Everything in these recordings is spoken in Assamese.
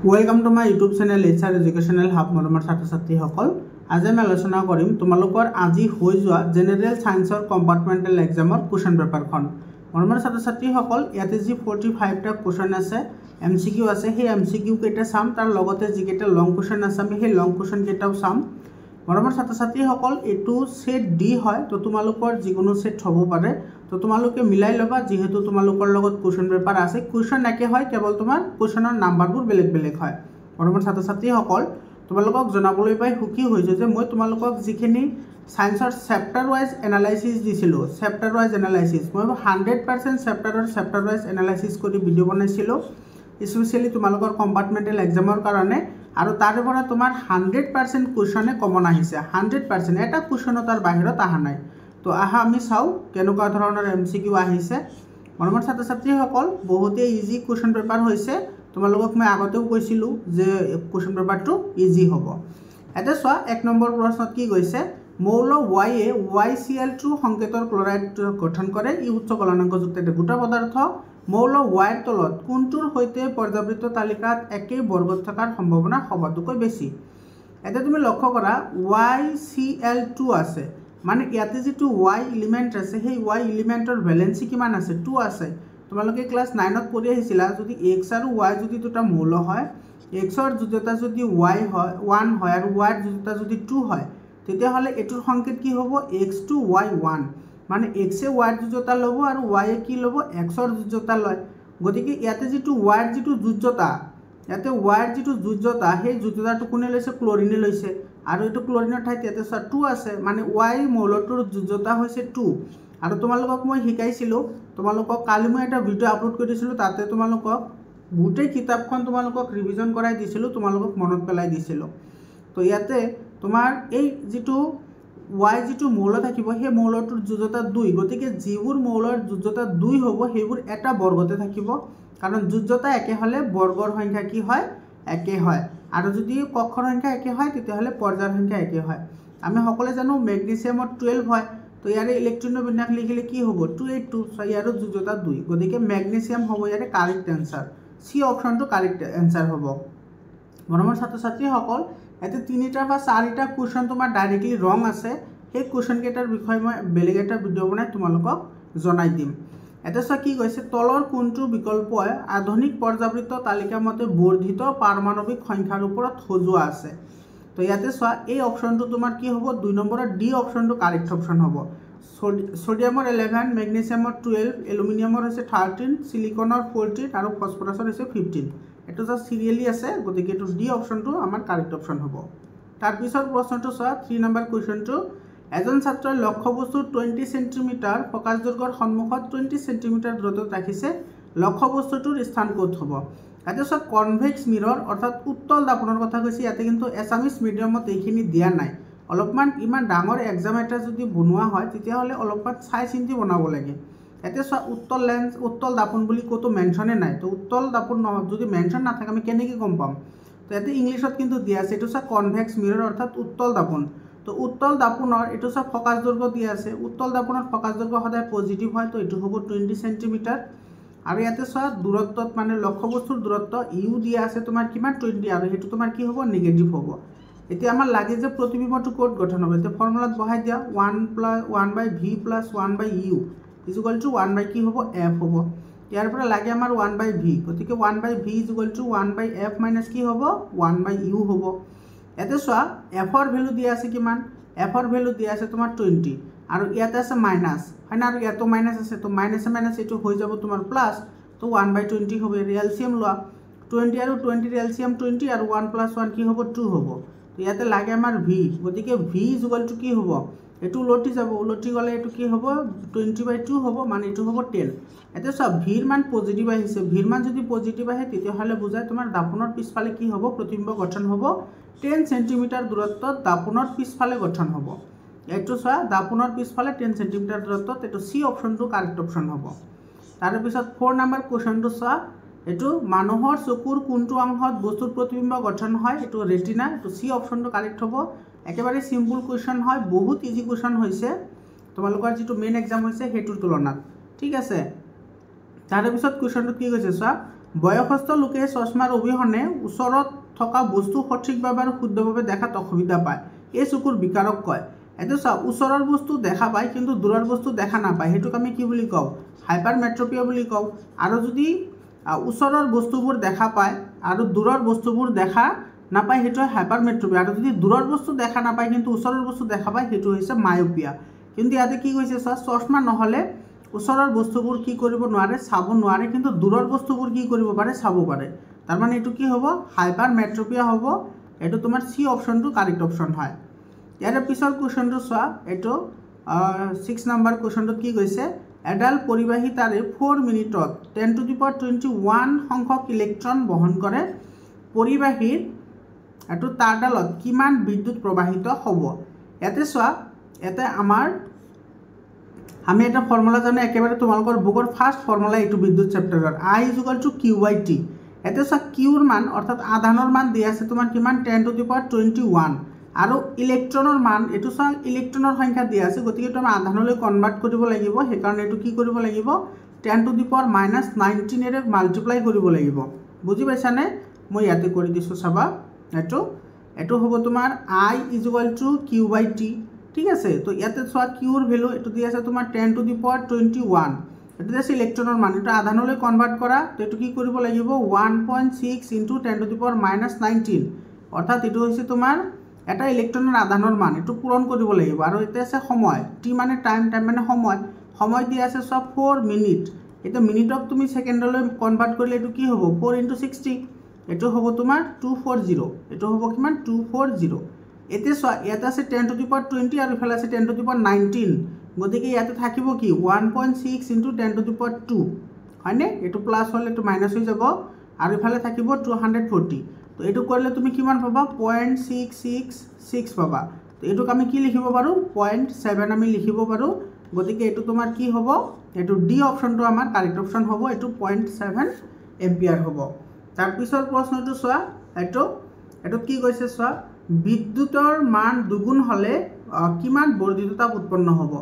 Welcome to my YouTube channel HR educational hub मरমৰ ছাত্ৰ ছাত্ৰীসকল আজি আমি আলোচনা কৰিম তোমালোকৰ আজি হৈ যোৱা জেনেৰেল সায়েন্সৰ কম্পাৰ্টমেন্টেল এক্সামৰ কোৱেশ্চন পেপাৰখন মৰমৰ ছাত্ৰ ছাত্ৰীসকল ইয়াতে যি 45 টা কোৱেশ্চন আছে এমসিকিউ আছে সেই এমসিকিউ কেইটা চাম তাৰ লগতে যি কেইটা লং কোৱেশ্চন আছে আমি সেই লং কোৱেশ্চন কেইটাও চাম মৰমৰ ছাত্ৰ ছাত্ৰীসকল এটো সেট ডি হয় তো তোমালোকৰ যিকোনো সেট হ'ব পাৰে তো তোমালোকে মিলাই লবা যেহেতু তোমালোকৰ লগত কোৱেশ্চন পেপাৰ আছে কোৱেশ্চন একে হয় কেৱল তোমাৰ কোৱেশ্চনৰ নাম্বাৰবোৰ বেলেগ বেলেগ হয় মৰমৰ ছাত্ৰ ছাত্ৰীসকল তোমালোকক জনাবলৈ পাই সুখী হৈছো যে মই তোমালোকক যিখিনি সায়েন্সৰ চেপ্টাৰ ওয়াইজ এনালাইসিস দিছিলো চেপ্টাৰ ওয়াইজ এনালাইসিস মই 100% চেপ্টাৰ ওয়াইজ এনালাইসিস কৰি ভিডিও বনাইছিলো স্পেশালি তোমালোকৰ কম্পাৰ্টমেন্টেল এক্সামৰ কাৰণে আৰু তাৰে পৰা তোমাৰ 100% কোৱেশ্চনে কমন আহিছে 100% এটা কোৱেশ্চন তাৰ বাহিৰত আহা নাই তো আহা আমি চাও কেনেকুৱা ধৰণৰ এমসিকিউ আহিছে মৰমৰ ছাত্ৰ ছাত্ৰীসকল বহুতে ইজি কোৱেশ্চন পেপাৰ হৈছে তোমালোকক মই আগতেও কৈছিলো যে কোৱেশ্চন পেপাৰটো ইজি হ'ব এটা চোৱা এক নম্বৰ প্ৰশ্নত কি কৈছে মৌল Y এ YCl2 সংকেতৰ ক্লোৰাইড গঠন কৰে ই উচ্চ গলনাঙ্কযুক্ত এটা গোটা পদাৰ্থ মৌল Y ৰ তলত কোনটোৰ হৈতে পৰ্যাবৃত্ত তালিকাত একেই বৰ্গত থকাৰ সম্ভাৱনা সবাতোকৈ বেছি এটা তুমি লক্ষ্য কৰা YCl2 আছে মানে ইয়াতে যেটো Y এলিমেন্ট আছে সেই Y এলিমেন্টৰ ভ্যালেন্সি কিমান আছে 2 আছে তোমালোকে ক্লাস 9 ত পঢ়ি আহিছিলা যদি x আৰু y যদি দুটা মৌল হয় x ৰ যোজ্যতা যদি y হয় 1 হয় আৰু y ৰ যোজ্যতা যদি 2 হয় তেতিয়া হলে এটোৰ সংকেত কি হ'ব x2 y1 মানে x এ y ৰ যোজ্যতা লব আৰু y এ কি লব x ৰ যোজ্যতা লয় গতিকে ইয়াতে যেটো y ৰ যেটো যোজ্যতা ইয়াতে y ৰ যেটো যোজ্যতা সেই যোজ্যতাটো কোনে লৈছে ক্লোৰিনে লৈছে আৰু এটো ক্লোৰিনৰ ঠাইত ইয়াতে 2 আছে মানে y মৌলটোৰ যোজ্যতা হৈছে 2 আৰু তোমালোকক মই শিকাইছিলো তোমালোকক কালি মই এটা ভিডিও আপলোড কৰিছিলো তাতে তোমালোকক গোটেই কিতাপখন তোমালোকক ৰিভিজন কৰাই দিছিলো তোমালোকক মনত পেলাই দিছিলো তো ইয়াতে তোমাৰ এই যেটো y যেটো মৌল থাকিব সেই মৌলটোৰ যোজ্যতা 2 গতিকে যিবোৰ মৌলৰ যোজ্যতা 2 হ'ব সেইবোৰ এটা বৰ্গতে থাকিব কাৰণ যোজ্যতা একে হলে বৰ্গৰ সংখ্যা কি হয় একে হয় আৰু যদি কক্ষৰ সংখ্যা একে হয় তেতিয়া হলে পৰ্যায়ৰ সংখ্যা একে হয় আমি সকলোৱে জানো ম্যাগনেসিয়ামৰ 12 হয় তো ইয়াৰে ইলেক্ট্ৰন বিন্যাস লিখিলে কি হ'ব 282 ইয়াৰ যোজ্যতা 2 গতিকে ম্যাগনেসিয়াম হ'ব ইয়াৰে কাৰেক্ট আনসাৰ সি অপশনটো কাৰেক্ট আনসাৰ হ'ব মৰমৰ ছাত্ৰ ছাত্ৰী সকল এতে তিনিটা বা চাৰিটা কোৱেশ্চন তোমাৰ ডাইৰেক্টলি ৰং আছে সেই কোৱেশ্চন কেইটাৰ বিষয়ে মই বেলেগ এটা ভিডিও বনাই তোমালোকক জনাই দিম এটা সা কি কৈছে তলৰ কোনটো বিকল্পই আধুনিক পৰ্যাবৃত্ত তালিকা মতে বৰ্ধিত পাৰমাণবিক সংখ্যাৰ ওপৰত সজোৱা আছে তো ইয়াতে চোৱা এই অপশনটো তোমাৰ কি হ'ব 2 নম্বৰৰ ডি অপশনটো কাৰেক্ট অপশন হ'ব সোডিয়ামৰ 11 ম্যাগনেসিয়ামৰ 12 এলুমিনিয়ামৰ হৈছে 13 সিলিকনৰ 14 আৰু ফসফৰাছৰ হৈছে 15 এটো জাস্ট সিৰিয়ালি আছে গতিকে এটো ডি অপশনটো আমাৰ কাৰেক্ট অপশন হ'ব তাৰ পিছৰ প্ৰশ্নটো চোৱা 3 নম্বৰ কোৱেশ্চনটো এজন ছাত্ৰই লক্ষ্যবস্তু 20 সেন্টিমিটাৰ ফোকাস দৈৰ্ঘ্যৰ সন্মুখত 20 সেন্টিমিটাৰ দূৰত্বত ৰাখিছে লক্ষ্যবস্তুটোৰ স্থান ক'ত হ'ব এটা সব কনভেক্স মিৰৰ অৰ্থাৎ উত্তল দাপনৰ কথা কৈছে ইয়াতে কিন্তু এছামিজ মিডিয়ামত এইখিনি দিয়া নাই অলপমান ইমান ডাঙৰ এক্সাম এটা যদি বনোৱা হয় তেতিয়া হলে অলপমান চাই চিন্তি বনাব লাগে এতে উত্তল লেন্স উত্তল দাপন বুলি কতো মেনশনে নাই তো উত্তল দাপন যদি মেনশন না থাকে আমি কেনেকৈ গম পাম তো এতে ইংলিশত কিন্তু দিয়া আছে এটো কনভেক্স মিরর অর্থাৎ উত্তল দাপন তো উত্তল দাপনৰ এটো ফোকাস দৈৰ্ঘ্য দিয়া আছে উত্তল দাপনৰ ফোকাস দৈৰ্ঘ্য সদায় পজিটিভ হয় তো এটো হ'ব 20 সেন্টিমিটাৰ আৰু ইয়াতে চোৱা দূৰত্বত মানে লক্ষ্যবস্তুৰ দূৰত্ব ইউ দিয়া আছে তোমাৰ কিমান 20 আৰু হেতু তোমাৰ কি হ'ব নেগেটিভ হ'ব এতিয়া আমাৰ লাগে যে প্ৰতিবিম্বটো কোড গঠন হ'ব তে ফৰ্মুলাত বহাই দিয়া 1/v + 1/u = 1/ কি হ'ব f হ'ব ইয়াৰ পৰা লাগে আমাৰ 1/v গতিকে 1/v = 1/f - কি হ'ব 1/u হ'ব এতে চোৱা f ৰ ভ্যালু দিয়া আছে কিমান f ৰ ভ্যালু দিয়া আছে তোমাৰ 20 আৰু ইয়াতে আছে মাইনাস হয় না আৰু ইয়াতো মাইনাস আছে তো মাইনাস মাইনাস এটো হৈ যাব তোমাৰ প্লাস তো 1/20 হবে এলসিএম লোৱা 20 আৰু 20 এলসিএম 20 আৰু 1 + 1 কি হ'ব 2 হ'ব তো ইয়াতে লাগে আমাৰ v গতিকে v = কি হ'ব এটো উলটি যাব উলটি গলে এটো কি হ'ব 20/2 হ'ব মানে এটো হ'ব 10 এতে সব v ৰ মান পজিটিভ আহিছে v ৰ মান যদি পজিটিভ আহে তেতিয়া হলে বুজায় তোমাৰ দাপনৰ পিছফালে কি হ'ব প্ৰতিবিম্ব গঠন হ'ব 10 সেন্টিমিটাৰ দূৰত্বত দাপনৰ পিছফালে গঠন হ'ব এটো চোৱা দাপনৰ পিছফালে 10 সেন্টিমিটাৰ দূৰত্বত এটো সি অপশনটো কাৰেক্ট অপশন হ'ব তাৰ পিছত 4 নম্বৰ কোৱেশ্চনটো চোৱা এটো মানুহৰ চকুৰ কোনটো অংশত বস্তুৰ প্ৰতিবিম্ব গঠন হয় এটো ৰেটিনা এটো সি অপশনটো কাৰেক্ট হ'ব একেবাৰে সিম্পল কোৱেশ্চন হয় বহুত ইজি কোৱেশ্চন হৈছে তোমালোকৰ যেটো মেইন এক্সাম হৈছে হেতুৰ তুলনাত ঠিক আছে তাৰ পিছত কোৱেশ্চনটো কি কৈছে চোৱা বয়সস্থ লোকে চশমাৰ অবিহনে ওচৰত থকা বস্তু সঠিকভাৱে আৰু শুদ্ধভাৱে দেখাত অসুবিধা পায় এই চকুৰ বিকাৰক কয় এইটো চা ওচৰৰ বস্তু দেখা পায় কিন্তু দূৰৰ বস্তু দেখা নাপায় সেইটোক আমি কি বুলি কওঁ হাইপাৰমেট্ৰপিয়া বুলি কওঁ আৰু যদি ওচৰৰ বস্তুবোৰ দেখা পায় আৰু দূৰৰ বস্তুবোৰ দেখা নাপায় সেইটো হাইপাৰমেট্ৰপিয়া আৰু যদি দূৰৰ বস্তু দেখা নাপায় কিন্তু ওচৰৰ বস্তু দেখা পায় সেইটো হৈছে মায়োপিয়া কিন্তু ইয়াতে কি কৈছে চা চশমা নহলে ওচৰৰ বস্তুবোৰ কি কৰিব নোৱাৰে চাব নোৱাৰে কিন্তু দূৰৰ বস্তুবোৰ কি কৰিব পাৰে চাব পাৰে তাৰ মানে এটো কি হ'ব হাইপাৰমেট্ৰপিয়া হ'ব এটো তোমাৰ সি অপচনটো কাৰেক্ট অপচন হয় ইয়াৰ পিছৰ কোৱেশ্চনটো চোৱা এটো 6 নম্বৰ কোৱেশ্চনটো কি কৈছে এডাল পৰিবাহী তাৰে 4 মিনিটত 10 টু দি পাৱাৰ 21 সংখ্যক ইলেক্ট্ৰন বহন কৰে পৰিবাহীৰ এটো তাৰডালত কিমান বিদ্যুৎ প্ৰবাহিত হ'ব ইয়াতে চোৱা এতে আমাৰ আমি এটা ফৰ্মুলা জানো একেবাৰে তোমালোকৰ বুকৰ ফাৰ্স্ট ফৰ্মুলা এটো বিদ্যুৎ চেপ্টাৰৰ I = Q/T এতে চা কিউৰ মান অৰ্থাৎ আধানৰ মান দিয়া আছে তোমাৰ কিমান 10 টু দি পাৱাৰ 21 আৰু ইলেক্ট্ৰনৰ মান এটো চা ইলেক্ট্ৰনৰ সংখ্যা দিয়া আছে গতিকে তুমি আধানলৈ কনভাৰ্ট কৰিব লাগিব সেই কাৰণে এটো কি কৰিব লাগিব 10 to the power -19 array multiply কৰিব লাগিব বুজি পাইছানে মই ইয়াতে কৰি দিছো চাবা এটো হ'ব তোমাৰ I = Q/T ঠিক আছে তো ইয়াতে চোৱা কিউৰ ভ্যালু এটো দিয়া আছে তোমাৰ 10 টু দি পাৱাৰ 21 এটো আছে ইলেক্ট্ৰনৰ মান এটা আধানলৈ কনভাৰ্ট কৰা তো এটো কি কৰিব লাগিব 1.6 * 10 টু দি পাৱাৰ -19 অৰ্থাৎ এটো হৈছে তোমাৰ এটা ইলেক্ট্ৰনৰ আধানৰ মান এটো পূৰণ কৰিব লাগিব আৰু এতে আছে সময় টি মানে টাইম মানে সময় দিয়া আছে সব 4 মিনিট এটা মিনিটক তুমি সেকেন্ডলৈ কনভাৰ্ট কৰিলে এটো কি হ'ব 4 * 60 এটো হ'ব তোমাৰ 240 এটো হ'ব কিমান 240 এতে চোৱা ইয়াতে আছে 10 টু দি পাৱাৰ 20 আৰু ইফালে আছে 10 টু দি পাৱাৰ 19 গতিকে ইয়াতে থাকিব কি 1.6 * 10 টু দি পাৱাৰ 2 হয়নে এটো প্লাস হলে এটো মাইনাস হৈ যাব আৰু ইফালে থাকিব 240 তো এটো কৰিলে তুমি কিমান পাবা 0.666 পাবা তো এটোক আমি কি লিখিব পাৰো 0.7 আমি লিখিব পাৰো গতিকে এটো তোমাৰ কি হ'ব এটো ডি অপচনটো আমাৰ কাৰেক্ট অপচন হ'ব এটো 0.7 এম্পিয়াৰ হ'ব তাৰ পিছৰ প্ৰশ্নটো চোৱা এটো কি কৈছে চোৱা বিদ্যুতৰ মান দুগুণ হলে কিমান বৰ্ধিত তাপ উৎপন্ন হ'ব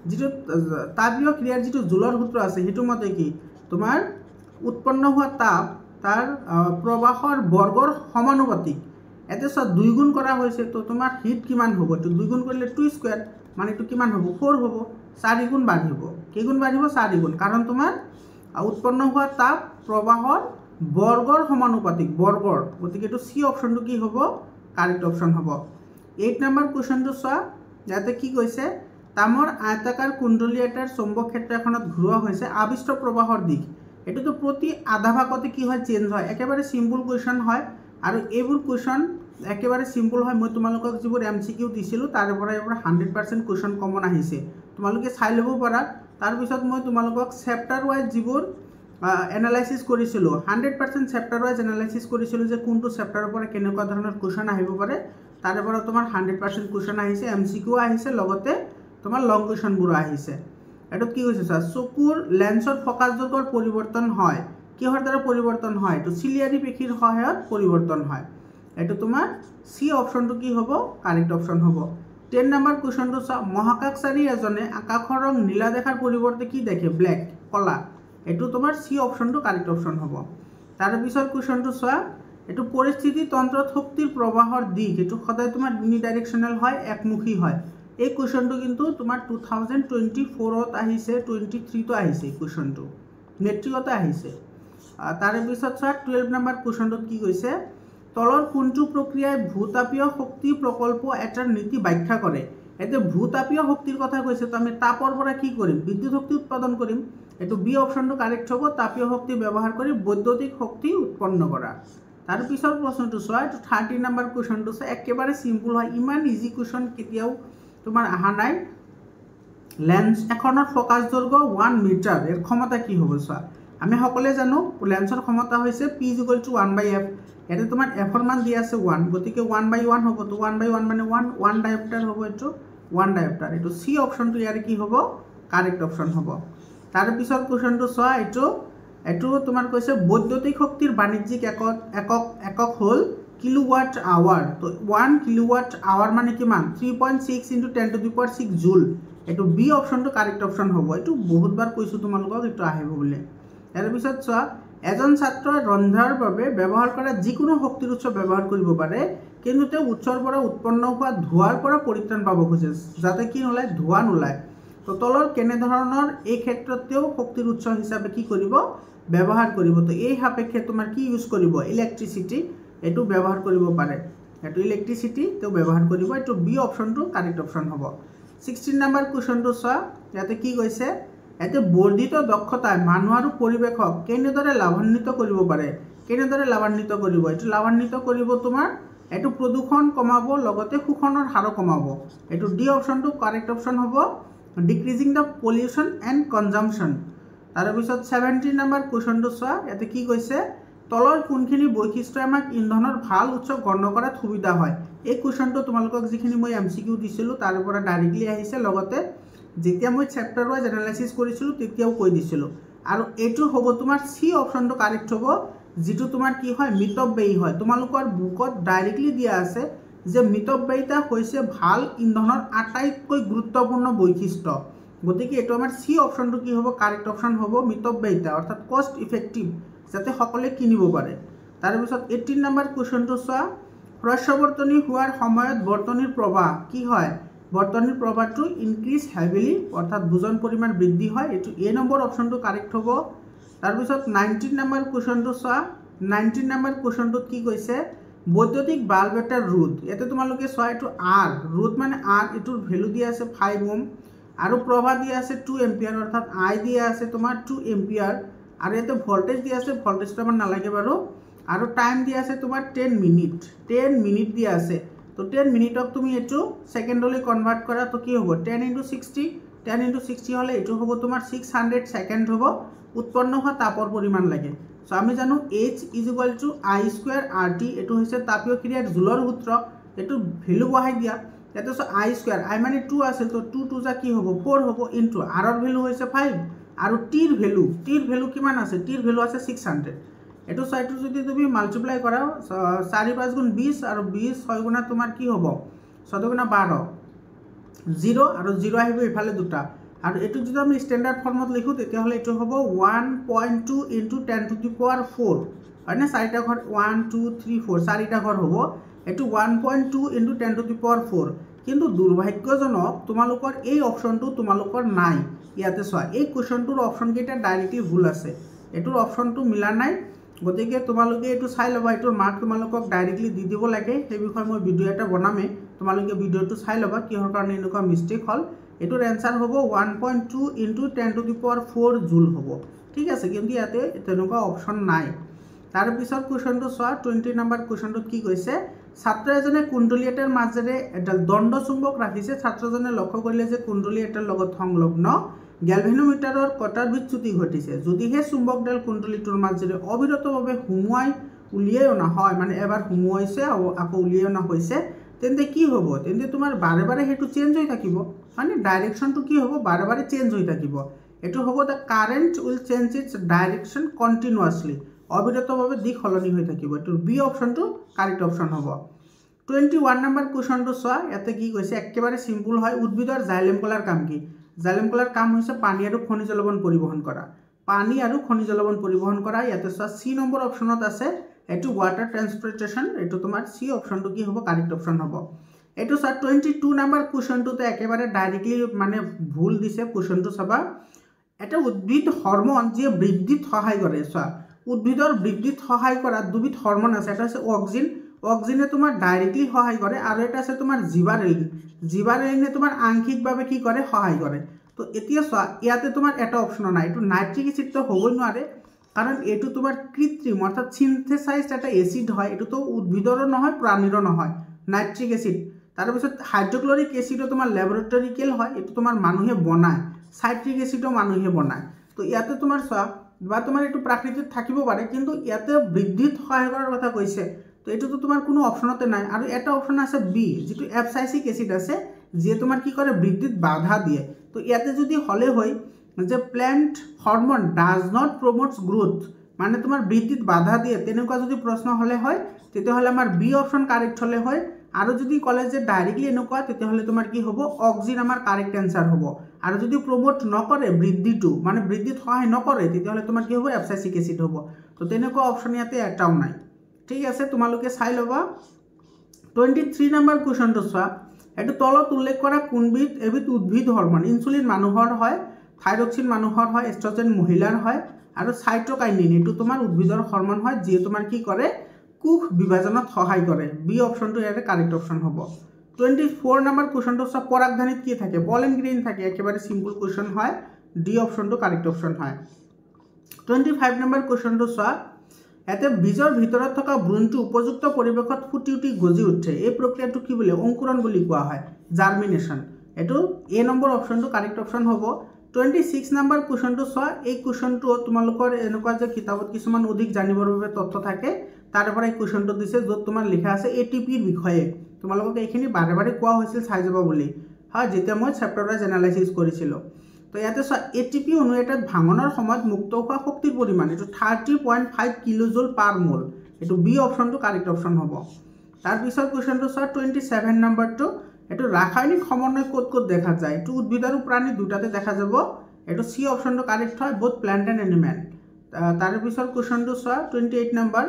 যেটো তাপীয় ক্ৰিয়াৰ যেটো জুলৰ সূত্ৰ আছে হেতু মতে কি তোমাৰ উৎপন্ন হোৱা তাপ তাৰ প্ৰবাহৰ বৰ্গৰ সমানুপাতিক এতে সব দুই গুণ কৰা হৈছে তো তোমাৰ হিট কিমান হ'ব তো দুই গুণ কৰিলে 2 স্কয়াৰ মানে এটো কিমান হ'ব 4 হ'ব 4 গুণ বাঢ়িব কি গুণ বাঢ়িব 4 গুণ কাৰণ তোমাৰ উৎপন্ন হোৱা তাপ প্ৰবাহৰ বৰ্গৰ সমানুপাতিক বৰ্গৰ গতিকে এটো সি অপচনটো কি হ'ব কাৰেক্ট অপচন হ'ব 8 নম্বৰ কোৱেশ্চনটো চোৱা যাতে কি কৈছে তামৰ আয়তাকাৰ কুণ্ডলী এটাৰ চৌম্বক ক্ষেত্ৰ এখনত ঘূৰোৱা হৈছে আবিষ্ট প্ৰবাহৰ দিশ এটো তো প্ৰতি আধা ভাগতে কি হয় চেঞ্জ হয় একেবাৰে সিম্পল কোৱেশ্চন হয় আৰু এইবোৰ কোৱেশ্চন একেবাৰে সিম্পল হয় মই তোমালোকক যিবোৰ এমসিকিউ দিছিলো তাৰে পৰা এবাৰ 100% কোৱেশ্চন কমন আহিছে তোমালোকে চাই লব পাৰা তাৰ পিছত মই তোমালোকক চেপ্টাৰ ওয়াইজ যিবোৰ এনালাইসিস কৰিছিলো 100% চেপ্টাৰ ওয়াইজ এনালাইসিস কৰিছিলো যে কোনটো চেপ্টাৰৰ পৰা কেনেকুৱা ধৰণৰ কোৱেশ্চন আহিব পাৰে তাৰে পৰা তোমাৰ 100% কোৱেশ্চন আহিছে এমসিকিউ আহিছে লগতে তোমাৰ লং কোৱেশ্চনবোৰ আহিছে এটো কি হৈছে স্যাৰ চকুৰ লেন্সৰ ফোকাস দৈৰ্ঘ্যৰ পৰিৱৰ্তন হয় কিহৰ দ্বাৰা পৰিৱৰ্তন হয় এটো চিলিয়াৰী পেশীৰ সহায়ত পৰিৱৰ্তন হয় এটো তোমাৰ সি অপচনটো কি হ'ব কাৰেক্ট অপচন হ'ব 10 নম্বৰ কোৱেশ্চনটো চা মহাকাশচাৰী এজনে আকাশৰ ৰং নীলা দেখাৰ পৰিৱৰ্তে কি দেখে ব্ল্যাক কলা এটো তোমাৰ সি অপচনটো কাৰেক্ট অপচন হ'ব তাৰ পিছৰ কোৱেশ্চনটো চোৱা এটো পৰিস্থিতি তন্ত্ৰত শক্তিৰ প্ৰবাহৰ দিশ এটো সদায় তোমাৰ ইউনিডাইৰেকশনাল হয় একমুখী হয় এই কোৱেশ্চনটো কিন্তু তোমাৰ 2024 ত আহিছে 23 তো আহিছে কোৱেশ্চনটো মেট্ৰিকত আহিছে তাৰে পিছত স্যাৰ 12 নম্বৰ কোৱেশ্চনটো কি কৈছে তলৰ কোনটো প্ৰক্ৰিয়াই ভূতাপীয় শক্তি প্ৰকল্প এটাৰ নীতি ব্যাখ্যা কৰে এতে ভূতাপীয় শক্তিৰ কথা কৈছে তো আমি তাপৰ পৰা কি কৰিম বিদ্যুৎ শক্তি উৎপাদন কৰিম এটো বি অপচনটো কাৰেক্ট হ'ব তাপীয় শক্তি ব্যৱহাৰ কৰি বৈদ্যুতিক শক্তি উৎপন্ন কৰা তাৰ পিছৰ প্ৰশ্নটো চোৱা এটো 30 নম্বৰ কোৱেশ্চনটো চোৱা একেবাৰে সিম্পল হয় ইমান ইজি কোৱেশ্চন কেতিয়াও তোমাৰ আহা নাই লেন্স এখনৰ ফোকাস দৈৰ্ঘ্য 1 মিটাৰ এৰ ক্ষমতা কি হ'ব চোৱা আমি সকলে জানো লেন্সৰ ক্ষমতা হৈছে p = 1/f এতে তোমাৰ f ৰ মান দিয়া আছে 1 গতিকে 1/1 হ'ব তো 1/1 মানে 1 ডায়োপ্টাৰ হ'ব এটো 1 ডায়োপ্টাৰ এটো সি অপচনটো ইয়াৰ কি হ'ব কাৰেক্ট অপচন হ'ব তাৰ পিছৰ কোৱেশ্চনটো চোৱা এটো তোমাৰ কৈছে বৈদ্যুতিক শক্তিৰ বাণিজ্যিক একক হল কিলোৱাট আৱাৰ তো 1 কিলোৱাট আৱাৰ মানে কিমান 3.6 * 10 টু দি পাৱাৰ 6 জুল এটো বি অপচনটো কাৰেক্ট অপচন হ'ব এটো বহুতবাৰ কৈছো তোমালোকক এটো আহিব বুলি ইয়াৰ পিছত চোৱা এজন ছাত্ৰই ৰন্ধাৰ বাবে ব্যৱহাৰ কৰা যিকোনো শক্তিৰ উৎস ব্যৱহাৰ কৰিব পাৰে, কিন্তু তেওঁ উৎসৰ পৰা উৎপন্ন হোৱা ধোঁৱাৰ পৰা পৰিত্ৰাণ পাব খোজে, যাতে কি নোলায়, ধোঁৱা নোলায়। তো তলৰ কেনেধৰণৰ এই ক্ষেত্ৰত তেওঁ শক্তিৰ উৎস হিচাপে কি কৰিব, ব্যৱহাৰ কৰিব। তো এই সাপেক্ষে তোমাৰ কি ইউজ কৰিব, ইলেক্ট্ৰিচিটি এইটো ব্যৱহাৰ কৰিব পাৰে। এইটো ইলেক্ট্ৰিচিটি তেওঁ ব্যৱহাৰ কৰিব। এইটো বি অপশ্যনটো কাৰেক্ট অপশ্যন হ'ব। 16 নম্বৰ কুৱেশ্যনটো চোৱা, ইয়াতে কি কৈছে, ইয়াতে বৰ্ধিত দক্ষতাই মানুহ আৰু পৰিৱেশক কেনেদৰে লাভান্বিত কৰিব পাৰে, কেনেদৰে লাভান্বিত কৰিব। এইটো লাভান্বিত কৰিব তোমাৰ, এইটো প্ৰদূষণ কমাব, লগতে শোষণৰ হাৰো কমাব। এইটো ডি অপশ্যনটো কাৰেক্ট অপশ্যন হ'ব, ডিক্ৰিজিং দ্য পলিউশ্যন এণ্ড কনজাম্পশ্যন। তাৰপিছত 17 নম্বৰ কুৱেশ্যনটো চোৱা, ইয়াতে কি কৈছে, তলৰ কোনখিনি বৈশিষ্ট্যই আমাক ইন্ধনৰ ভাল উৎস গণ্য কৰাত সুবিধা হয়। এই কুৱেশ্যনটো তোমালোকক যিখিনি মই MCQ দিছিলোঁ তাৰ পৰা ডাইৰেক্টলি আহিছে, লগতে যেতিয়া মই চেপ্টাৰ ৱাইজ এনালাইচিছ কৰিছিলোঁ তেতিয়াও কৈ দিছিলোঁ। আৰু এইটো হ'ব তোমাৰ চি অপশ্যনটো কাৰেক্ট হ'ব, যিটো তোমাৰ কি হয়, মিতব্যয়ী হয়। তোমালোকৰ বুকত ডাইৰেক্টলি দিয়া আছে যে মিতব্যয়িতা হৈছে ভাল ইন্ধনৰ আটাইতকৈ গুৰুত্বপূৰ্ণ বৈশিষ্ট্য। গতিকে এইটো আমাৰ চি অপশ্যনটো কি হ'ব, কাৰেক্ট অপশ্যন হ'ব, মিতব্যয়িতা, অৰ্থাৎ কষ্ট ইফেক্টিভ, যাতে সকলোৱে কিনিব পাৰে। তাৰপিছত 18 নম্বৰ কুৱেশ্যনটো চোৱা, শস্যবৰ্তনী হোৱাৰ সময়ত বৰ্তনীৰ প্ৰবাহ কি হয়, বৰ্তনীৰ প্ৰবাহটো ইনক্ৰিজ হেভিলি, অৰ্থাৎ ভোজন পৰিমাণ বৃদ্ধি হয়। এইটো এ নম্বৰ অপশ্যনটো কাৰেক্ট হ'ব। তাৰপিছত 19 নম্বৰ কুৱেশ্যনটো চোৱা, 19 নম্বৰ কুৱেশ্যনটোত কি কৈছে, বৈদ্যুতিক বাল্ব এটাৰ ৰোধ, ইয়াতে তোমালোকে চোৱা, এইটো আৰ, ৰোধ মানে আৰ, এইটোৰ ভেলু দিয়া আছে 5 ওহম, আৰু প্ৰবাহ দিয়া আছে 2 এম্পিয়াৰ, অৰ্থাৎ আই দিয়া আছে তোমাৰ 2 এম্পিয়াৰ, আৰু ইয়াতে ভল্টেজ দিয়া আছে, ভল্টেজটো আমাৰ নালাগে বাৰু, আৰু টাইম দিয়া আছে তোমাৰ 10 মিনিট, 10 মিনিট দিয়া আছে। তো 10 মিনিটক তুমি এইটো ছেকেণ্ডলৈ কনভাৰ্ট কৰা, তো কি হ'ব, 10 × 60, 10 × 60 হ'লে এইটো হ'ব তোমাৰ 600 ছেকেণ্ড হ'ব, উৎপন্ন হোৱা তাপৰ পৰিমাণ লাগে। চ' আমি জানো H = I²RT, এইটো হৈছে তাপীয় ক্ৰিয়াৰ জোলৰ সূত্ৰ, এইটো ভেলু বহাই দিয়া। ইয়াতে চ' I² I মানে 2 আছিল, তো 2 2 যা কি হ'ব, 4 হ'ব, ইনটু আৰৰ ভেলু হৈছে 5, আৰু টিৰ ভেলু কিমান আছে, টিৰ ভেলু আছে 600। এইটো চাইটো যদি তুমি মাল্টিপ্লাই কৰা, 4 × 5 = 20, আৰু 20 6 গুণা তোমাৰ কি হ'ব, 14 গুণা 12, 0, আৰু 0 আহিব ইফালে দুটা। আৰু এইটো যদি আমি ষ্টেণ্ডাৰ্ড ফৰ্মত লিখোঁ তেতিয়াহ'লে এইটো হ'ব 1.2 × 10⁴, হয়নে, 4টা ঘৰ, 1 2 3 4, 4টা ঘৰ হ'ব, এইটো 1.2 × 10⁴। কিন্তু দুৰ্ভাগ্যজনক তোমালোকৰ এই অপশ্যনটো তোমালোকৰ নাই। ইয়াতে চোৱা, এই কুৱেশ্যনটোৰ অপশ্যনকেইটা ডাইৰেক্টলি ভুল আছে, এইটোৰ অপশ্যনটো মিলা নাই। গতিকে তোমালোকে এইটো চাই ল'বা, এইটোৰ মাৰ্ক তোমালোকক ডাইৰেক্টলি দি দিব লাগে। সেই বিষয়ে মই ভিডিঅ' এটা বনামেই, তোমালোকে ভিডিঅ'টো চাই ল'বা কিহৰ কাৰণে এনেকুৱা মিষ্টেক হ'ল। এইটোৰ এনচাৰ হ'ব 1.2 × 10⁴ জুল হ'ব, ঠিক আছে, কিন্তু ইয়াতে তেনেকুৱা অপশ্যন নাই। তাৰপিছত কুৱেশ্যনটো চোৱা, 20 নম্বৰ কুৱেশ্যনটোত কি কৈছে, ছাত্ৰ এজনে কুণ্ডলী এটাৰ মাজেৰে এডাল দণ্ড চুম্বক ৰাখিছে। ছাত্ৰজনে লক্ষ্য কৰিলে যে কুণ্ডলী এটাৰ লগত সংলগ্ন গেলভেনোমিটাৰৰ কটাৰ বিচ্যুতি ঘটিছে। যদিহে চুম্বকডাল কুণ্ডলীটোৰ মাজেৰে অবিৰতভাৱে সুমুৱাই উলিয়াই অনা হয়, মানে এবাৰ সুমুৱাইছে আকৌ উলিয়াই অনা হৈছে, তেন্তে কি হ'ব, তেন্তে তোমাৰ বাৰে বাৰে সেইটো চেঞ্জ হৈ থাকিব, মানে ডাইৰেকশ্যনটো কি হ'ব, বাৰে বাৰে চেঞ্জ হৈ থাকিব। এইটো হ'ব, the current will change its direction continuously, অবিৰতভাৱে দিশ সলনি হৈ থাকিব। এইটো বি অপশ্যনটো কাৰেক্ট অপশ্যন হ'ব। 21 নম্বৰ কুৱেশ্যনটো চোৱা, ইয়াতে কি কৈছে, একেবাৰে চিম্পুল হয়, উদ্ভিদৰ জাইলেম কলাৰ কাম কি। জাইলেম কলাৰ কাম হৈছে পানী আৰু খনিজ লৱণ পৰিবহণ কৰা, পানী আৰু খনিজ লৱণ পৰিবহণ কৰা। ইয়াতে চোৱা, চি নম্বৰ অপশ্যনত আছে, এইটো ৱাটাৰ ট্ৰান্সপৰ্টেশ্যন, এইটো তোমাৰ চি অপশ্যনটো কি হ'ব, কাৰেক্ট অপশ্যন হ'ব। এইটো চোৱা, 22 নম্বৰ কুৱেশ্যনটোতে একেবাৰে ডাইৰেক্টলি মানে ভুল দিছে। কুৱেশ্যনটো চাবা, এটা উদ্ভিদ হৰমন যিয়ে বৃদ্ধিত সহায় কৰে। চোৱা, উদ্ভিদৰ বৃদ্ধিত সহায় কৰা দুবিধ হৰমন আছে, এটা হৈছে অক্সিন, অক্সিনে তোমাৰ ডাইৰেক্টলি সহায় কৰে, আৰু এটা আছে তোমাৰ জিবাৰেলিন, জিবাৰেলিনে তোমাৰ আংশিকভাৱে কি কৰে, সহায় কৰে। তো এতিয়া চোৱা, ইয়াতে তোমাৰ এটা অপশ্যন নাই, এইটো নাইট্ৰিক এচিডটো হ'বই নোৱাৰে, কাৰণ এইটো তোমাৰ কৃত্ৰিম, অৰ্থাৎ চিন্থেচাইজড এটা এচিড হয়, এইটোতো উদ্ভিদৰো নহয় প্ৰাণীৰো নহয়, নাইট্ৰিক এচিড। তাৰপিছত হাইড্ৰক্লৰিক এচিডো তোমাৰ লেবৰেটৰিকেল হয়, এইটো তোমাৰ মানুহে বনায়, চাইট্ৰিক এচিডো মানুহে বনায়। তো ইয়াতে তোমাৰ চোৱা, বা তোমাৰ এইটো প্ৰাকৃতিক থাকিব পাৰে, কিন্তু ইয়াতে বৃদ্ধিত সহায় কৰাৰ কথা কৈছে, তো এইটোতো তোমাৰ কোনো অপশ্যনতে নাই। আৰু এটা অপশ্যন আছে বি, যিটো এপচাইচিক এচিড আছে, যিয়ে তোমাৰ কি কৰে, বৃদ্ধিত বাধা দিয়ে। তো ইয়াতে যদি হ'লে হয় যে plant hormone does not promotes growth, মানে তোমাৰ বৃদ্ধিত বাধা দিয়ে, তেনেকুৱা যদি প্ৰশ্ন হ'লে হয় তেতিয়াহ'লে আমাৰ বি অপশ্যন কাৰেক্ট হ'লে হয়, আৰু যদি কলে যে ডাইৰেক্টলি এনেকুৱা তেতিয়াহ'লে তোমাৰ কি হ'ব অক্সিন আমাৰ কাৰেক্ট এনসাৰ হ'ব আৰু যদি প্ৰমোট নকৰে বৃদ্ধিটো মানে বৃদ্ধিত সহায় নকৰে তেতিয়াহ'লে তোমাৰ কি হ'ব এপসাইচিক এসিড হ'ব তো তেনেকুৱা অপচন ইয়াতে এটাও নাই ঠিক আছে তোমালোকে চাই ল'বা 23 নম্বৰ কোৱেশ্চনটো চোৱা এটো তলত উল্লেখ কৰা কোনবিধ এবিধ উদ্ভিদ হৰমন ইনসুলিন মানুহৰ হয় থাইৰক্সিন মানুহৰ হয় এষ্ট্ৰোজেন মহিলাৰ হয় আৰু সাইটোকাইনিন এটো তোমাৰ উদ্ভিদৰ হৰমন হয় যি তোমাৰ কি কৰে কোষ বিভাজনত সহায় কৰে বি অপশনটো ইয়াতে কাৰেক্ট অপশন হ'ব 24 নম্বৰ কোৱেশ্চনটো চোৱা পৰাগধানীত কি থাকে পলেন গ্ৰেইন থাকে একেবাৰে সিম্পল কোৱেশ্চন হয় ডি অপশনটো কাৰেক্ট অপশন হয় 25 নম্বৰ কোৱেশ্চনটো চোৱা এতে বীজৰ ভিতৰত থকা ভ্ৰূণটো উপযুক্ত পৰিৱেশত ফুটি উঠি গজি উঠে এই প্ৰক্ৰিয়াটো কি বুলি অঙ্কুৰণ বুলি কোৱা হয় জাৰ্মিনেশন এটো এ নম্বৰ অপশনটো কাৰেক্ট অপশন হ'ব 26 নম্বৰ কোৱেশ্চনটো চোৱা এই কোৱেশ্চনটো তোমালোকৰ এনেকুৱা যে কিতাপত কিছুমান অধিক জানিবৰ বাবে তথ্য থাকে তাৰ পৰা এই কোৱেশ্চনটো দিছে যত তোমাৰ লিখা আছে এটিপিৰ বিষয়ে তোমালোকক এইখিনি বাৰে বাৰে কোৱা হৈছিল চাই যাব বুলি হয় যেতিয়া মই চেপ্টাৰ ওয়াইজ এনালাইসিস কৰিছিল তো ইয়াতে চোৱা এটিপি অণু এটাত ভাঙনৰ সময়ত মুক্ত হোৱা শক্তিৰ পৰিমাণ এটো 30.5 কিলোজুল পাৰ মোল এটো বি অপশনটো কাৰেক্ট অপশন হ'ব তাৰ পিছৰ কোৱেশ্চনটো চোৱা 27 নম্বৰটো এটো ৰাসায়নিক সমন্বয় ক'ত ক'ত দেখা যায় এটো উদ্ভিদ আৰু প্ৰাণী দুটাতে দেখা যাব এটো সি অপশনটো কাৰেক্ট হয় বোথ প্ল্যান্ট এন্ড এনিমেল তাৰ পিছৰ কোৱেশ্চনটো চোৱা 28 নম্বৰ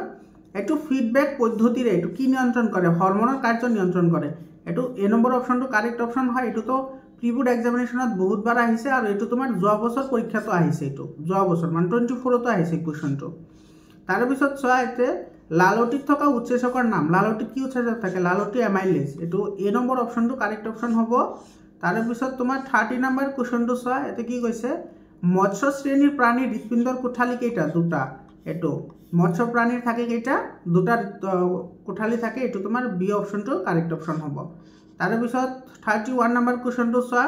এটো ফিডব্যাক পদ্ধতিৰে এটো কি নিয়ন্ত্ৰণ কৰে হৰমনৰ কাৰ্য নিয়ন্ত্ৰণ কৰে এটো এ নম্বৰ অপশনটো কাৰেক্ট অপশন হয় এটো তো প্ৰিবোৰ্ড এক্সামিনেশনত বহুত বাৰ আহিছে আৰু এটো তোমাৰ যোৱা বছৰ পৰীক্ষাটো আহিছে এটো যোৱা বছৰ মানে 24 তো আহিছে কোৱেশ্চনটো তাৰ পিছত চোৱা এতে লালটিত থকা উৎসেচকৰ নাম লালটিত কি উৎসেচক থাকে লালটি এমাইলেজ এটো এ নম্বৰ অপশনটো কাৰেক্ট অপশন হ'ব তাৰ পিছত তোমাৰ 30 নম্বৰ কোৱেশ্চনটো চোৱা এতে কি কৈছে মৎস্য শ্ৰেণীৰ প্ৰাণী হৃৎপিণ্ডৰ কোঠালি কেইটা দুটা এটো মৎস্য প্ৰাণীৰ থাকে কেইটা দুটা কোঠালি থাকে এটো তোমাৰ বি অপশনটো কাৰেক্ট অপশন হ'ব তাৰ পিছত 31 নম্বৰ কোৱেশ্চনটো চোৱা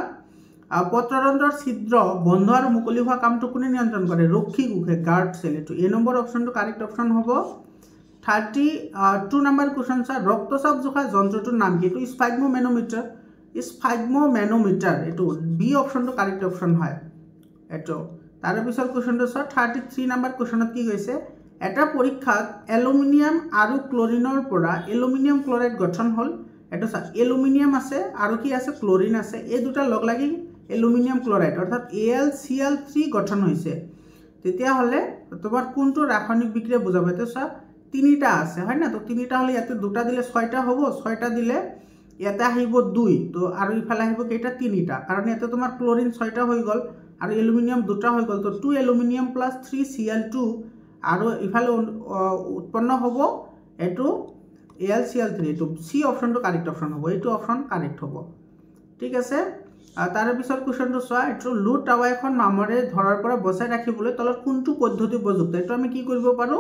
পত্ৰৰন্ধ্ৰৰ ছিদ্ৰ বন্ধ আৰু মুকলি হোৱা কামটো কোনে নিয়ন্ত্ৰণ কৰে ৰক্ষী কোষে গাৰ্ড সেল এটো এ নম্বৰ অপশনটো কাৰেক্ট অপশন হ'ব 32 নম্বৰ কোৱেশ্চন চোৱা ৰক্তচাপ জোখা যন্ত্ৰটোৰ নাম কি এটো স্ফাইগমোমেনোমিটাৰ এটো বি অপশনটো কাৰেক্ট অপশন হয় এটো তাৰ পিছৰ কোৱেশ্চনটো চোৱা 33 নম্বৰ কোৱেশ্চনত কি কৈছে এটা পৰীক্ষাত এলুমিনিয়াম আৰু ক্লোৰিনৰ পৰা এলুমিনিয়াম ক্লোৰাইড গঠন হল এটো এলুমিনিয়াম আছে আৰু কি আছে ক্লোৰিন আছে এই দুটা লগ লাগি এলুমিনিয়াম ক্লোৰাইড অৰ্থাৎ AlCl3 গঠন হৈছে তেতিয়া হলে তোমাৰ কোনটো ৰাসায়নিক বিক্ৰিয়া বুজাব এতে চা তিনিটা আছে হয় না তো তিনিটা হলে ইয়াতে দুটা দিলে ছয়টা হ'ব ছয়টা দিলে ইয়াতে আহিব 2 তো আৰু ইফালে আহিব কেইটা তিনিটা কাৰণ ইয়াতে তোমাৰ ক্লোৰিন ছয়টা হৈ গল আৰু এলুমিনিয়াম দুটা হৈ গল তো 2 এলুমিনিয়াম প্লাস 3 Cl2 আৰু ইফালে উৎপন্ন হ'ব এটো AlCl3 এটো সি অপশনটো কারেক্ট অপশন হ'ব এটো অপশন কারেক্ট হ'ব ঠিক আছে তাৰ পিছৰ কোৱেশ্চনটো চোৱা এটো লু টাৱা এখন মামৰে ধৰাৰ পৰা বচাই ৰাখিবলৈ তলত কোনটো পদ্ধতি উপযুক্ত এটো আমি কি কৰিব পাৰো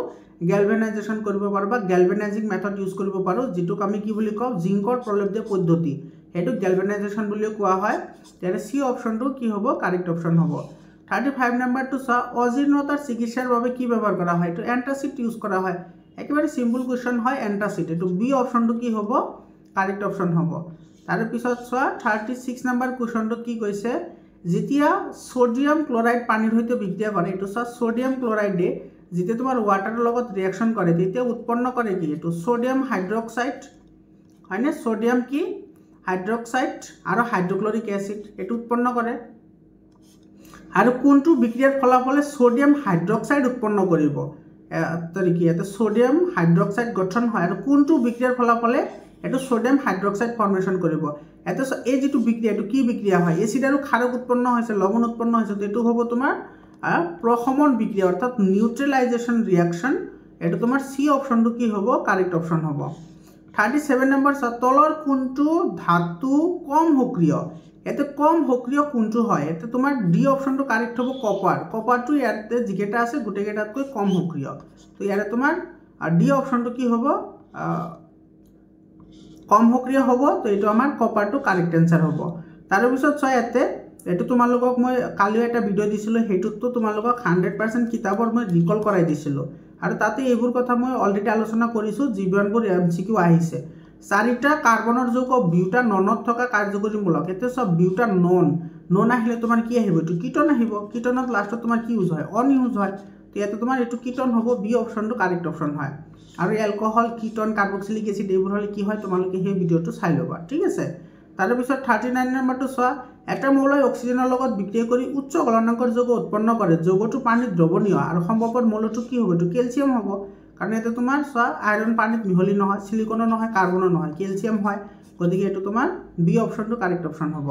গ্যালভানাইজেশন কৰিব পাৰো বা গ্যালভানাইজিং মেথড ইউজ কৰিব পাৰো যেটো আমি কি বুলি কও জিংকৰ প্ৰলেপ দিয়া পদ্ধতি এটো গ্যালভানাইজেশন বুলি কোৱা হয় তেনে সি অপশনটো কি হ'ব কাৰেক্ট অপশন হ'ব 35 নম্বৰটো চোৱা অজীৰ্ণতাৰ চিকিৎসাৰ বাবে কি ব্যৱহাৰ কৰা হয় এটো এন্টাসিড ইউজ কৰা হয় একেবাৰে সিম্পল কোৱেশ্চন হয় এন্টাসিড এটো বি অপশনটো কি হ'ব কাৰেক্ট অপশন হ'ব তাৰ পিছত চোৱা 36 নম্বৰ কোৱেশ্চনটো কি কৈছে যেতিয়া সোডিয়াম ক্লোৰাইড পানীৰ সৈতে বিক্ৰিয়া কৰে এটো চোৱা সোডিয়াম ক্লোৰাইডে যেতিয়া তোমাৰ ওয়াটাৰৰ লগত ৰিঅ্যাকশন কৰে তেতিয়া উৎপন্ন কৰে কি এটো সোডিয়াম হাইড্ৰক্সাইড হয়নে সোডিয়াম কি হাইড্ৰক্সাইড আৰু হাইড্ৰোক্লোৰিক এসিড এটো উৎপন্ন কৰে আৰু কোনটো বিক্ৰিয়াৰ ফলাফলে সোডিয়াম হাইড্ৰক্সাইড উৎপন্ন কৰিব তৰিকি এটো সোডিয়াম হাইড্ৰক্সাইড গঠন হয় আৰু কোনটো বিক্ৰিয়াৰ ফলাফলে এটো সোডিয়াম হাইড্ৰক্সাইড ফৰ্মেশন কৰিব এটো এই যেটো বিক্ৰিয়া এটো কি বিক্ৰিয়া হয় এসিড আৰু ক্ষাৰক উৎপন্ন হৈছে লবণ উৎপন্ন হৈছে এটো হ'ব তোমাৰ প্ৰশমন বিক্ৰিয়া অৰ্থাৎ নিউট্ৰেলাইজেশন ৰিঅ্যাকশন এটো তোমাৰ সি অপশনটো কি হ'ব কাৰেক্ট অপশন হ'ব 37 নম্বৰ তলৰ কোনটো ধাতু কম সক্ৰিয় এতে কম সক্ৰিয় কোনটো হয় এতে তোমাৰ ডি অপশনটো কাৰেক্ট হ'ব কপাৰটো ইয়াতে জিকেটা আছে গুটেকেটাতকৈ কম সক্ৰিয় তো ইয়াৰে তোমাৰ ডি অপশনটো কি হ'ব কম সক্ৰিয় হ'ব তো এটো আমাৰ কপাৰটো কাৰেক্ট আনসাৰ হ'ব তাৰ পিছত চোৱা ইয়াতে এটো তোমালোকক মই কালিও এটা ভিডিও দিছিলো হেতুটো তোমালোকক 100% কিতাপৰ মই ৰিকল কৰাই দিছিলো আৰু তাতে এইবোৰ কথা মই অলৰেডি আলোচনা কৰিছো জীৱনবোৰ এমসিকিউ আহিছে চাৰিটা কাৰ্বনৰ যৌগ বিউটাননত থকা কাৰ্যকৰীমূলক এতে সব বিউটানন আহিলে তোমাৰ কি আহিব এটো কিটন আহিব কিটনত লাষ্টত তোমাৰ কি ইউজ হয় অন ইউজ হয় তো ইয়াতে তোমাৰ এটো কিটন হ'ব বি অপশনটো কাৰেক্ট অপশন হয় আৰু এলকহল কিটন কাৰ্বক্সিলিক এচিড এইবোৰ হ'লে কি হয় তোমালোকে সেই ভিডিঅ'টো চাই ল'বা ঠিক আছে তাৰে পিছত 39 নম্বৰটো চোৱা এটা মৌলই অক্সিজেনৰ লগত বিক্ৰিয়া কৰি উচ্চ গলনাঙ্কৰ যৌগ উৎপন্ন কৰে যৌগটো পানীত দ্ৰৱণীয় আৰু সম্ভৱত মৌলটো কি হ'ব এইটো কেলছিয়াম হ'ব কাৰণ এটা তোমাৰ চোৱা আইৰন পানীত মিহলি নহয় সিলিকনো নহয় কাৰ্বনো নহয় কেলছিয়াম হয় গতিকে এটো তোমাৰ বি অপশনটো কাৰেক্ট অপশন হ'ব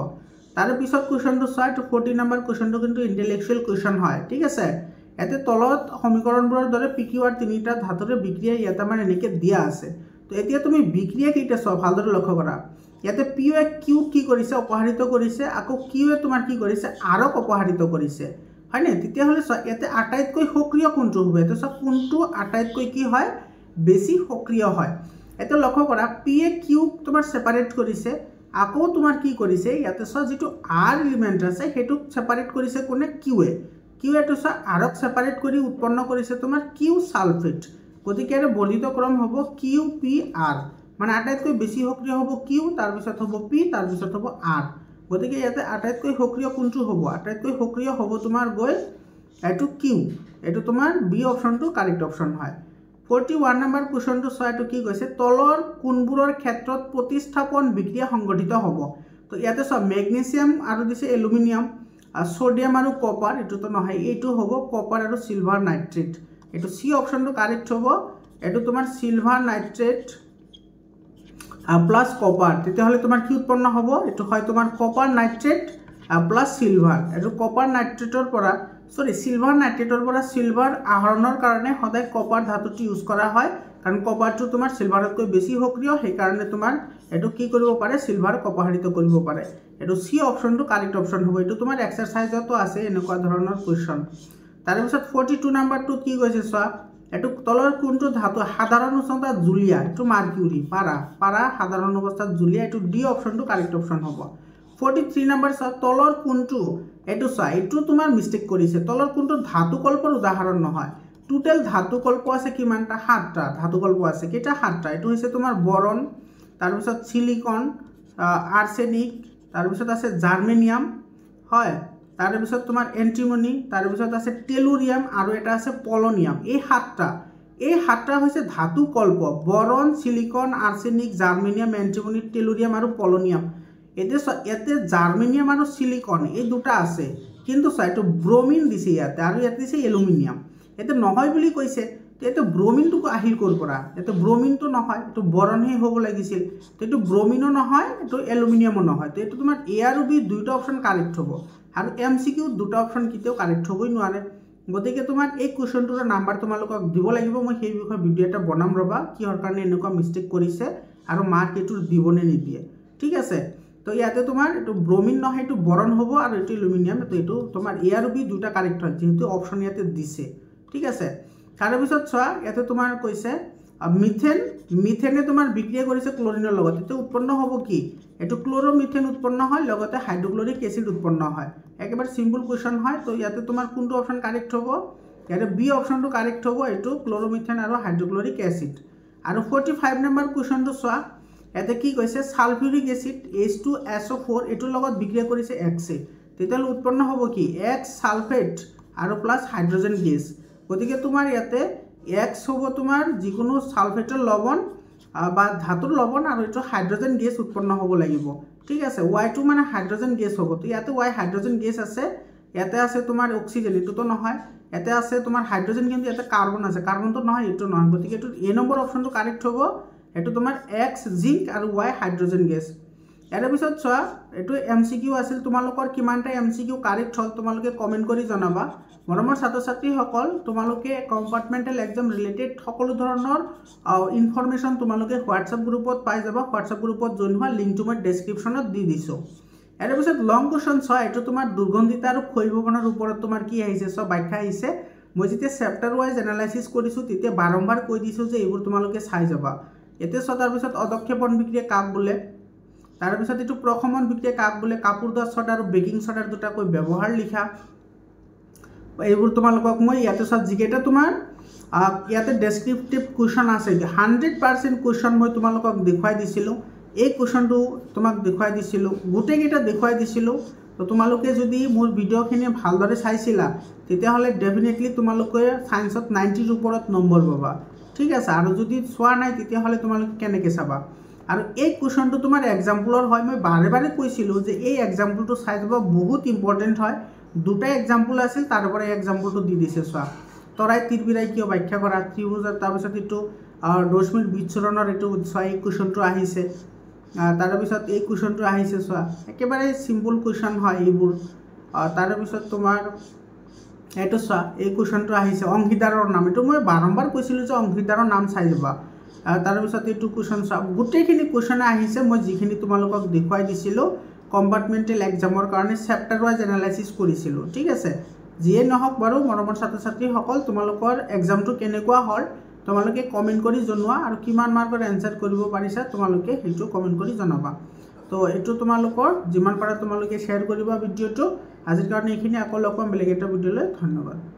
তাৰে পিছত কোৱেশ্চনটো চোৱা এটো 40 নম্বৰ কোৱেশ্চনটো কিন্তু ইন্টেলেকচুৱেল কোৱেশ্চন হয় ঠিক আছে এতে তলত সমীকৰণবোৰৰ দৰে পিকিউআৰ তিনিটা ধাতুৰে বিক্ৰিয়া ইয়াতে আমাৰ এনেকে দিয়া আছে তো এতিয়া তুমি বিক্ৰিয়া কেইটা চোৱা ভালদৰে লক্ষ্য কৰা ইয়াতে পিউএ কিউ কি কৰিছে অপহাৰিত কৰিছে আকৌ কিউএ তোমাৰ কি কৰিছে আৰক অপহাৰিত কৰিছে হয় না তেতিয়া হলে চোৱা ইয়াতে আটাইতকৈ সক্ৰিয় কোনটো হ'ব এটো চোৱা কোনটো আটাইতকৈ কি হয় বেছি সক্ৰিয় হয় এটো লক্ষ্য কৰা পিএ কিউ তোমাৰ সেপাৰেট কৰিছে আকৌ তোমাৰ কি কৰিছে ইয়াতে চোৱা যেটো আৰ এলিমেন্ট আছে হেতু সেপাৰেট কৰিছে কোনে কিউএ কিউএ তো চোৱা আৰক সেপাৰেট কৰি উৎপন্ন কৰিছে তোমাৰ কিউ সালফেট গতিকে এৰ বলিত ক্ৰম হ'ব কিউ পি আৰ মানে আটাইতকৈ বেছি সক্ৰিয় হ'ব কিউ তাৰ পিছত হ'ব পি তাৰ পিছত হ'ব আৰ গতিকে ইয়াতে আটাইতকৈ সক্ৰিয় কোনটো হ'ব আটাইতকৈ সক্ৰিয় হ'ব তোমাৰ গৈ এটো কিউ এটো তোমাৰ বি অপশনটো কাৰেক্ট অপশন হয় 41 নম্বৰ কোৱেশ্চনটো চোৱাটো কি কৈছে তলৰ কোনবোৰৰ ক্ষেত্ৰত প্ৰতিস্থাপন বিক্ৰিয়া সংঘটিত হ'ব তো ইয়াতে চোৱা মেগনেছিয়াম আৰু দিছে এলুমিনিয়াম সোডিয়াম আৰু কপাৰ এটো তো নহয় এটো হ'ব কপাৰ আৰু সিলভাৰ নাইট্ৰেট এটো সি অপশনটো কাৰেক্ট হ'ব এটো তোমাৰ সিলভাৰ নাইট্ৰেট প্লাস কপার তেতিয়া হলে তোমার কি উৎপন্ন হবো এটো হয় তোমার কপার নাইট্রেট প্লাস সিলভার এটো কপার নাইট্ৰেটৰ পৰা সৰি সিলভাৰ নাইট্ৰেটৰ পৰা সিলভাৰ আহৰণৰ কাৰণে সদায় কপাৰ ধাতুটো ইউজ কৰা হয় কাৰণ কপাৰটো তোমাৰ সিলভাৰতকৈ বেছি সক্ৰিয় সেই কাৰণে তোমাৰ এটো কি কৰিব পাৰে সিলভাৰ অপহাৰিত কৰিব পাৰে এটো সি অপশনটো কাৰেক্ট অপশন হ'ব এটো তোমাৰ এক্সাৰসাইজতো আছে এনেকুৱা ধৰণৰ কোৱেশ্চন তাৰে পিছত 42 নম্বৰটো কি কৈছে চোৱা এটো তলৰ কোনটো ধাতু সাধাৰণ অৱস্থাত জুলিয়া এটো মাৰ্কিউৰি পাৰা সাধাৰণ অৱস্থাত জুলিয়া এটো ডি অপশনটো কাৰেক্ট অপশন হ'ব 43 নম্বৰ চা তলৰ কোনটো এটো চা এটো তোমাৰ মিস্টেক কৰিছে তলৰ কোনটো ধাতুকল্পৰ উদাহৰণ নহয় টোটাল ধাতুকল্প আছে কিমানটা 7টা ধাতুকল্প আছে কেটা 7টা এটো হৈছে তোমাৰ বৰন তাৰ পিছত সিলিকন আৰ্ছেনিক তাৰ পিছত আছে জাৰ্মেনিয়াম হয় তাৰ পিছত তোমাৰ এন্টিমনি তাৰ পিছত আছে টেলুৰিয়াম আৰু এটা আছে পলনিয়াম এই 7টা হৈছে ধাতু কল্প boron silicon arsenic germanium antimony tellurium আৰু পলনিয়াম এতে জাৰ্মেনিয়াম আৰু সিলিকন এই দুটা আছে কিন্তু সাইটো ব্ৰোমিন দিছে ইয়াতে আৰু ইয়াতে দিছে এলুমিনিয়াম এতে নহয় বুলি কৈছে এতে ব্ৰোমিনটো আহিল কৰ পৰা এতে ব্ৰোমিনটো নহয় এটো বৰনহে হ'ব লাগিছিল এটো ব্ৰোমিনো নহয় এটো এলুমিনিয়ামো নহয় এটো তোমাৰ এ আৰু বি দুইটা অপশন কাৰেক্ট হ'ব আৰু এমসিকিউ দুটা অপশন কিতেও কাৰেক্ট হ'বই নোৱাৰে গতিকে তোমাৰ এই কোৱেশ্চনটোৰ নাম্বাৰ তোমালোকক দিব লাগিব মই সেই বিষয়ে ভিডিও এটা বনাম ৰবা কিহৰ কাৰণে এনেকুৱা মিস্টেক কৰিছে আৰু মাৰ্ক এটো দিবনে নিদিয়ে ঠিক আছে তো ইয়াতে তোমাৰ এটো ব্ৰোমিন নহয় এটো বৰন হ'ব আৰু এটো এলুমিনিয়াম এটো তোমাৰ এ আৰু বি দুটা কাৰেক্ট হয় যেহেতু অপশন ইয়াতে দিছে ঠিক আছে তাৰ পিছত চোৱা ইয়াতে তোমাৰ কৈছে মিথেনে তোমাৰ বিক্ৰিয়া কৰিছে ক্লোৰিনৰ লগত এটো উৎপন্ন হ'ব কি এটো ক্লোৰোমিথেন উৎপন্ন হয় লগতে হাইড্ৰোক্লোৰিক এসিড উৎপন্ন হয় একেবাৰে সিম্পল কোৱেশ্চন হয় তো ইয়াতে তোমাৰ কোনটো অপশন কাৰেক্ট হ'ব ইয়াতে বি অপশনটো কাৰেক্ট হ'ব এটো ক্লোৰোমিথেন আৰু হাইড্ৰোক্লোৰিক এসিড আৰু 45 নম্বৰ কোৱেশ্চনটো চোৱা ইয়াতে কি কৈছে সালফিউৰিক এসিড H2SO4 এটোৰ লগত বিক্ৰিয়া কৰিছে X তেতিয়া উৎপন্ন হ'ব কি X সালফেট আৰু প্লাস হাইড্ৰোজেন গেছ গতিকে তোমাৰ ইয়াতে X হ'ব তোমাৰ যিকোনো সালফেটৰ লবণ বা ধাতুৰ লবণ আৰু এটো হাইড্ৰোজেন গেছ উৎপন্ন হ'ব লাগিব ঠিক আছে Y2 মানে হাইড্ৰোজেন গেছ হ'ব তো ইয়াতে Y হাইড্ৰোজেন গেছ আছে ইয়াতে আছে তোমাৰ অক্সিজেন এটো তো নহয় ইয়াতে আছে তোমাৰ হাইড্ৰোজেন কিন্তু ইয়াতে কাৰ্বন আছে কাৰ্বনটো নহয় এটো নহয় গতিকে এটো এ নম্বৰ অপশনটো কাৰেক্ট হ'ব এটো তোমাৰ X জিংক আৰু Y হাইড্ৰোজেন গেছ ইয়াৰ পিছত চোৱা এটো এমসিকিউ আছিল তোমালোকৰ কিমানটা এমসিকিউ কাৰেক্ট হল তোমালোকে কমেন্ট কৰি জনাবা মৰমৰ ছাত্ৰ-ছাত্ৰীসকল তোমালোকে কম্পাৰ্টমেন্টাল এক্সাম ৰিলেটেড সকলো ধৰণৰ ইনফৰমেশন তোমালোকে হোৱাটসএপ গ্ৰুপত পাই যাবা হোৱাটসএপ গ্ৰুপত জইন হোৱা লিংকটো মই ডেসক্ৰিপচনত দি দিছো ইয়াৰ পিছত লং কোৱেশ্চন চোৱা এটো তোমাৰ দুৰ্গন্ধিতা আৰু ক্ষয়ভৱনৰ ওপৰত তোমাৰ কি আহিছে সব ব্যাখ্যা আহিছে মই যেতিয়া চেপ্টাৰ ওয়াইজ এনালাইসিস কৰিছো তেতিয়া বাৰম্বাৰ কৈ দিছো যে এইবোৰ তোমালোকে চাই যাবা এতে সদাৰ পিছত অদক্ষেপণ বিক্ৰিয়া কাক বোলে তাৰ পিছত এটো প্ৰশমন বিক্ৰিয়া কাক বোলে কাপুৰ দা ছডা আৰু বেকিং ছডাৰ দুটাকৈ ব্যৱহাৰ লিখা এইবোৰ তোমালোকক মই ইয়াতে সব জিকেটা তোমাৰ ইয়াতে ডেসক্ৰিপটিভ কোৱেশ্চন আছে 100% কোৱেশ্চন মই তোমালোকক দেখুৱাই দিছিলো এই কোৱেশ্চনটো তোমাক দেখুৱাই দিছিলো গুটেকেটা দেখুৱাই দিছিলো তো তোমালোকে যদি মোৰ ভিডিওখিনি ভালদৰে চাইছিলা তেতিয়া হলে ডেফিনেটলি তোমালোকে সায়েন্সত 90 ৰ ওপৰত নম্বৰ পাবা ঠিক আছে আৰু যদি চোৱা নাই তেতিয়াহ'লে তোমালোকে কেনেকৈ চাবা আৰু এই কুৱেশ্যনটো তোমাৰ এক্সাম্পলৰ হয় মই বাৰে বাৰে কৈছিলোঁ যে এই এক্সাম্পলটো চাই যাব বহুত ইম্পৰ্টেণ্ট হয় দুটা এক্সাম্পল আছিল তাৰ পৰা এই এক্সাম্পলটো দি দিছে চোৱা তৰাই তিৰবিৰাই কিয় ব্যাখ্যা কৰা ত্ৰিভুজৰ তাৰপিছত এইটো ৰশ্মিৰ বিচ্ছুৰণৰ এইটো চোৱা এই কুৱেশ্যনটো আহিছে তাৰপিছত এই কুৱেশ্যনটো আহিছে চোৱা একেবাৰে চিম্পল কুৱেশ্যন হয় এইবোৰ তাৰপিছত তোমাৰ এইটো চোৱা এই কুৱেশ্যনটো আহিছে অংশীদাৰৰ নাম এইটো মই বাৰম্বাৰ কৈছিলোঁ যে অংশীদাৰৰ নাম চাই যাবা তাৰপিছত এইটো কুৱেশ্যন চোৱা গোটেইখিনি কুৱেশ্যনে আহিছে মই যিখিনি তোমালোকক দেখুৱাই দিছিলোঁ কম্পাৰ্টমেণ্টেল এক্সামৰ কাৰণে চেপ্টাৰ ৱাইজ এনালাইচিছ কৰিছিলোঁ ঠিক আছে যিয়ে নহওক বাৰু মৰমৰ ছাত্ৰ ছাত্ৰীসকল তোমালোকৰ এক্সামটো কেনেকুৱা হ'ল তোমালোকে কমেণ্ট কৰি জনোৱা আৰু কিমান মাৰ্কৰ এনসাৰ কৰিব পাৰিছা তোমালোকে সেইটো কমেণ্ট কৰি জনাবা তো এইটো তোমালোকৰ যিমান পাৰা তোমালোকে শ্বেয়াৰ কৰিবা ভিডিঅ'টো আজিৰ কাৰণে এইখিনি আকৌ লগ পাম বেলেগ এটা ভিডিঅ'লৈ ধন্যবাদ